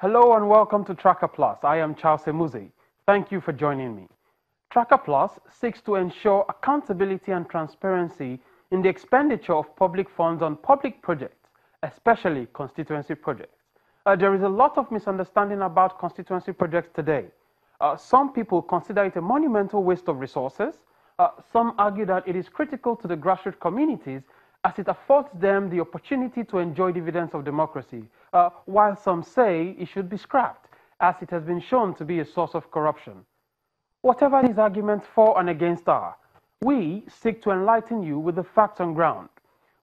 Hello and welcome to Tracka Plus. I am Charles Emuzi. Thank you for joining me. Tracka Plus seeks to ensure accountability and transparency in the expenditure of public funds on public projects, especially constituency projects. There is a lot of misunderstanding about constituency projects today. Some people consider it a monumental waste of resources. Some argue that it is critical to the grassroots communities as it affords them the opportunity to enjoy dividends of democracy, while some say it should be scrapped, as it has been shown to be a source of corruption. Whatever these arguments for and against are, we seek to enlighten you with the facts on ground.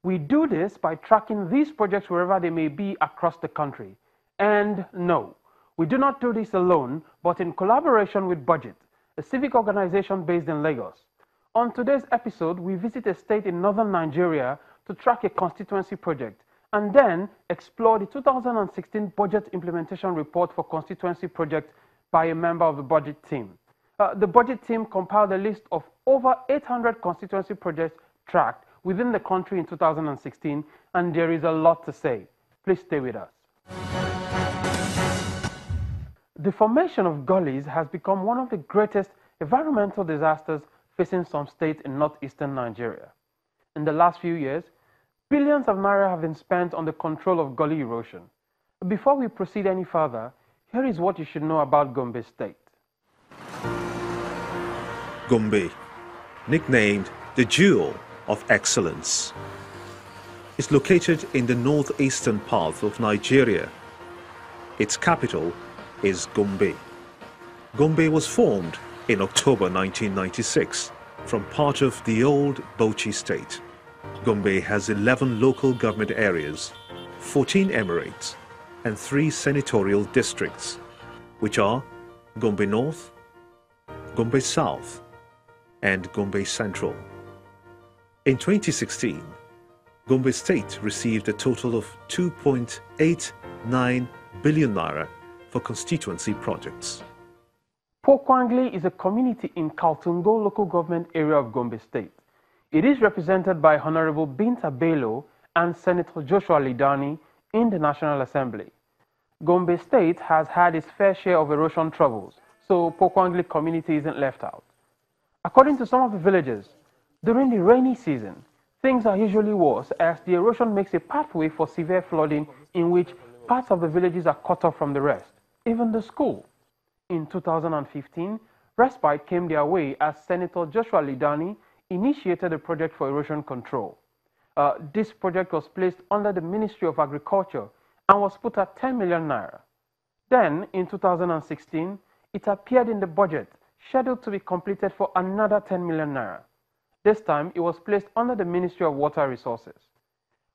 We do this by tracking these projects wherever they may be across the country. And no, we do not do this alone, but in collaboration with Budget, a civic organization based in Lagos. On today's episode, we visit a state in northern Nigeria to track a constituency project and then explore the 2016 Budget Implementation Report for Constituency Project by a member of the Budget team. The Budget team compiled a list of over 800 constituency projects tracked within the country in 2016, and there is a lot to say. Please stay with us. The formation of gullies has become one of the greatest environmental disasters facing some states in northeastern Nigeria. In the last few years, billions of naira have been spent on the control of gully erosion. Before we proceed any further, here is what you should know about Gombe State. Gombe, nicknamed the Jewel of Excellence, is located in the northeastern part of Nigeria. Its capital is Gombe. Gombe was formed in October 1996 from part of the old Bauchi state. Gombe has 11 local government areas, 14 emirates, and 3 senatorial districts, which are Gombe North, Gombe South, and Gombe Central. In 2016, Gombe State received a total of 2.89 billion naira for constituency projects. Pokwangali is a community in Kaltungo local government area of Gombe State. It is represented by Honorable Binta Bello and Senator Joshua Lidani in the National Assembly. Gombe State has had its fair share of erosion troubles, so Pokwangali community isn't left out. According to some of the villagers, during the rainy season, things are usually worse as the erosion makes a pathway for severe flooding in which parts of the villages are cut off from the rest, even the school. In 2015, respite came their way as Senator Joshua Lidani initiated a project for erosion control. This project was placed under the Ministry of Agriculture and was put at 10 million naira. Then, in 2016, it appeared in the budget, scheduled to be completed for another 10 million naira. This time, it was placed under the Ministry of Water Resources.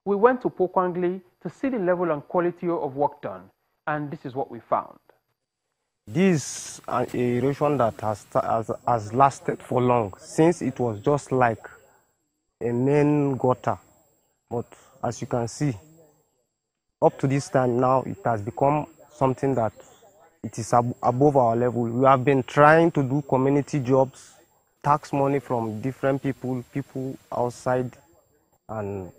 We went to Pokwangali to see the level and quality of work done, and this is what we found. This erosion that has lasted for long, since it was just like a main gutter. But as you can see, up to this time now, it has become something that it is above our level. We have been trying to do community jobs, tax money from different people outside, and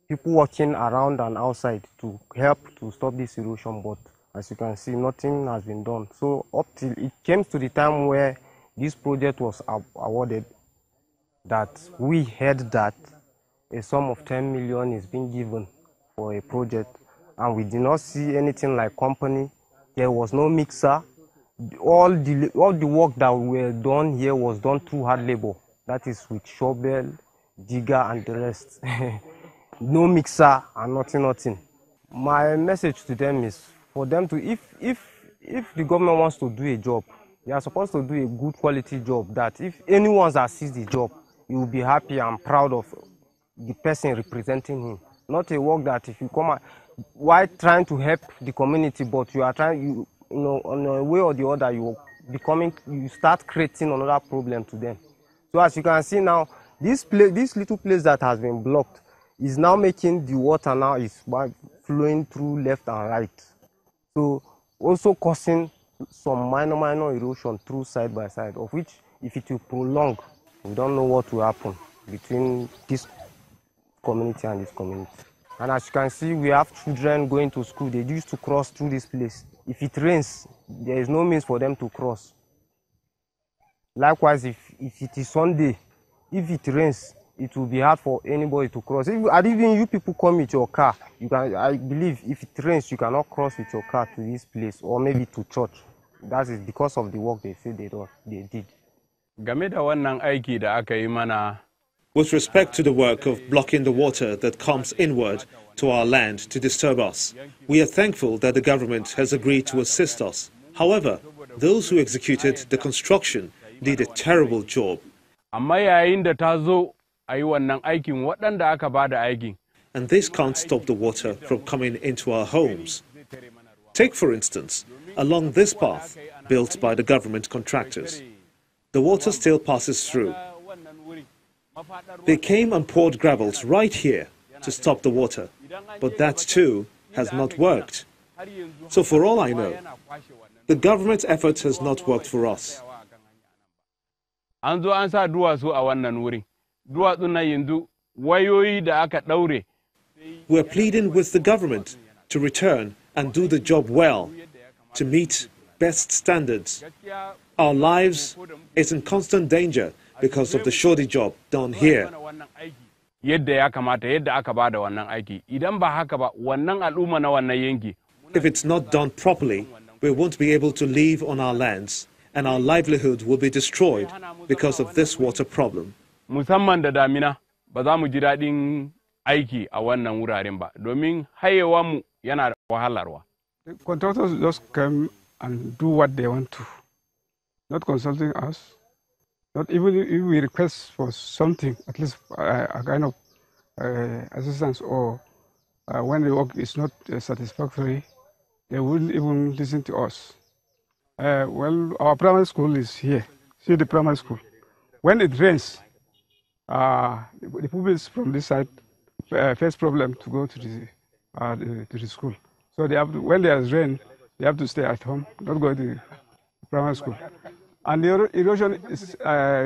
people working around and outside to help to stop this erosion, but as you can see, nothing has been done. So up till it came to the time where this project was awarded, that we heard that a sum of 10 million is being given for a project, and we did not see anything like company. There was no mixer. All the work that were done here was done through hard labor. That is with shovel, digger, and the rest. No mixer and nothing. My message to them is for them to, if the government wants to do a job, they are supposed to do a good quality job, that if anyone assists the job, you will be happy and proud of the person representing him. Not a work that if you come out, while trying to help the community, but you are trying, on a way or the other, you start creating another problem to them. So as you can see now, this little place that has been blocked is now making the water now is flowing through left and right. So also causing some minor erosion through side by side, of which if it will prolong, we don't know what will happen between this community and this community. And as you can see, we have children going to school. They used to cross through this place. if it rains, there is no means for them to cross. Likewise, if it is Sunday, if it rains, it will be hard for anybody to cross. And even you people come with your car, I believe if it rains, you cannot cross with your car to this place or maybe to church. That is because of the work they say they did. With respect to the work of blocking the water that comes inward to our land to disturb us, we are thankful that the government has agreed to assist us. However, those who executed the construction did a terrible job. And this can't stop the water from coming into our homes. Take, for instance, along this path built by the government contractors. The water still passes through. They came and poured gravels right here to stop the water, but that too has not worked. So for all I know, the government's effort has not worked for us. We are pleading with the government to return and do the job well, to meet best standards. Our lives is in constant danger because of the shoddy job done here. If it's not done properly, we won't be able to live on our lands, and our livelihood will be destroyed because of this water problem. Contractors just come and do what they want to, not consulting us. Not even if we request for something, at least a kind of assistance, or when the work is not satisfactory, they wouldn't even listen to us. Well, our primary school is here. See the primary school. When it rains, the pupils from this side face problem to go to the school. So they have to, when there's rain, they have to stay at home, not go to the primary school. And the erosion is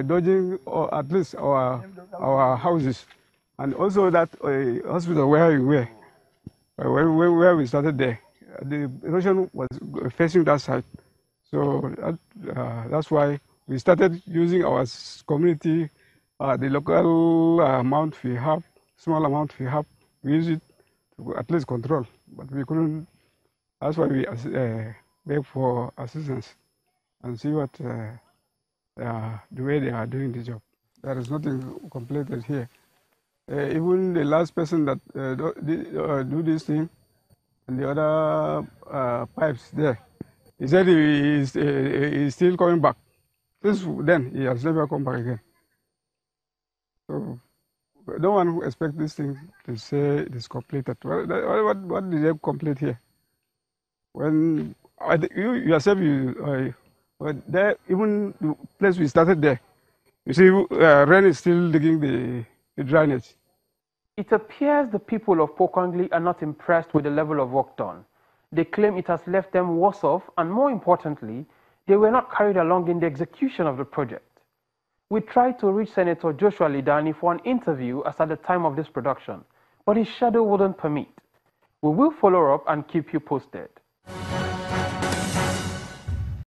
dodging, or at least our houses, and also that hospital where we were, where we started there, the erosion was facing that side. So that's why we started using our community, the local amount we have, small amount we have, we use it to at least control, but we couldn't. That's why we beg for assistance and see what the way they are doing the job. There is nothing completed here. Even the last person that do this thing, and the other pipes there, he said he is still coming back. Since then, he has never come back again. So no one expect this thing to say it is completed. What did they complete here? When you yourself, there, even the place we started there, you see, rain is still digging the drainage. It appears the people of Pokwangali are not impressed with the level of work done. They claim it has left them worse off, and more importantly, they were not carried along in the execution of the project. We tried to reach Senator Joshua Lidani for an interview as at the time of this production, but his schedule wouldn't permit. We will follow up and keep you posted.